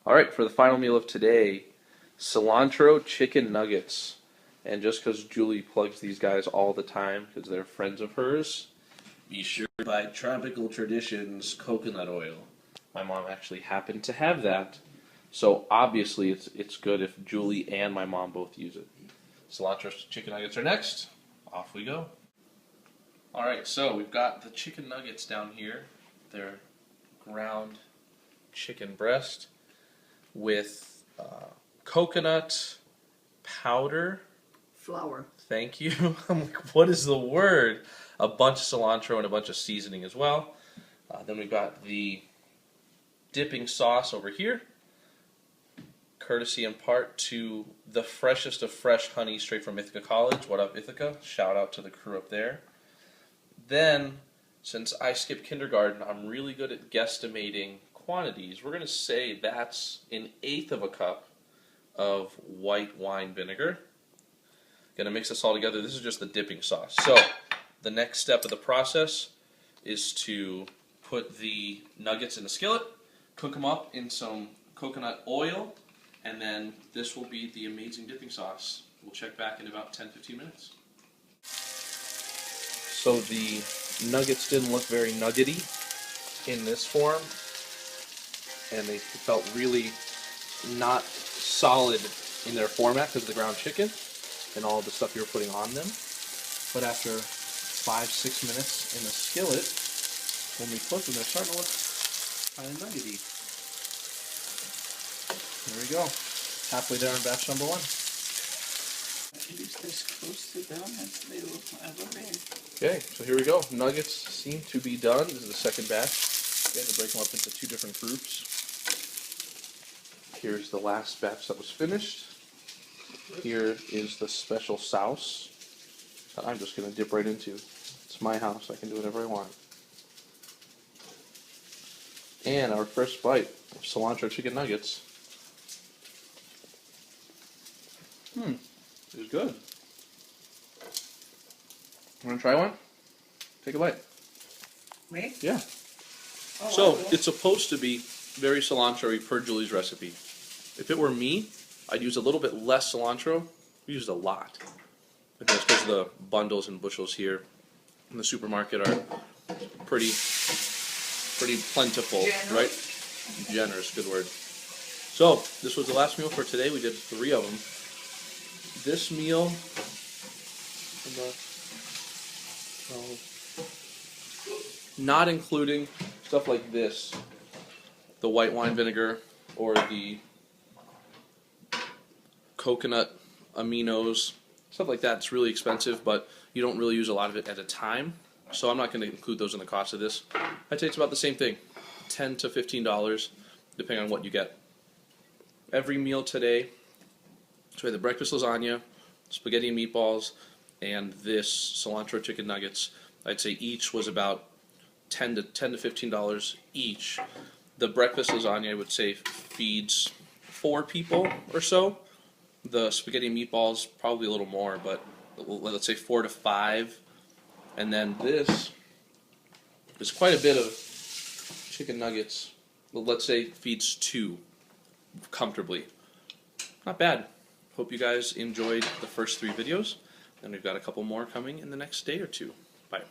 Alright, for the final meal of today, Cilantro Chicken Nuggets. And just because Julie plugs these guys all the time, because they're friends of hers, be sure to buy Tropical Traditions coconut oil. My mom actually happened to have that, so obviously it's good if Julie and my mom both use it. Cilantro Chicken Nuggets are next. Off we go. Alright, so we've got the chicken nuggets down here. They're ground chicken breast with coconut powder. Flour. Thank you. I'm like, what is the word? A bunch of cilantro and a bunch of seasoning as well. Then we've got the dipping sauce over here, courtesy in part to the freshest of fresh honey straight from Ithaca College. What up, Ithaca? Shout out to the crew up there. Then, since I skipped kindergarten, I'm really good at guesstimating quantities. We're going to say that's 1/8 of a cup of white wine vinegar. Going to mix this all together. This is just the dipping sauce. So, the next step of the process is to put the nuggets in a skillet, cook them up in some coconut oil, and then this will be the amazing dipping sauce. We'll check back in about 10-15 minutes. So the nuggets didn't look very nuggety in this form, and they felt really not solid in their format because of the ground chicken and all the stuff you were putting on them. But after 5-6 minutes in the skillet, when we flip them, they're starting to look kind of nuggety. There we go. Halfway there on batch number 1. It is this close to done as they will ever be. Okay, so here we go. Nuggets seem to be done. This is the second batch. We had to break them up into 2 different groups. Here's the last batch that was finished. Here is the special sauce that I'm just going to dip right into. It's my house. I can do whatever I want. And our first bite of cilantro chicken nuggets. It was good. Want to try one? Take a bite. Me? Yeah. Oh, So, it's supposed to be very cilantro-y per Julie's recipe. If it were me, I'd use a little bit less cilantro. We used a lot. I think that's because the bundles and bushels here in the supermarket are pretty plentiful, Generous. right? Generous, good word. So, this was the last meal for today. We did 3 of them. This meal, not including stuff like this, the white wine vinegar or the coconut aminos, stuff like that. It's really expensive, but you don't really use a lot of it at a time. So I'm not going to include those in the cost of this. I'd say it's about the same thing, $10 to $15, depending on what you get. Every meal today, so we had the breakfast lasagna, spaghetti and meatballs, and this cilantro chicken nuggets. I'd say each was about $10 to $15 each. The breakfast lasagna, I would say, feeds 4 people or so. The spaghetti and meatballs, probably a little more, but let's say 4 to 5. And then this is quite a bit of chicken nuggets. Well, let's say feeds 2 comfortably. Not bad. Hope you guys enjoyed the first 3 videos, and we've got a couple more coming in the next day or 2. Bye.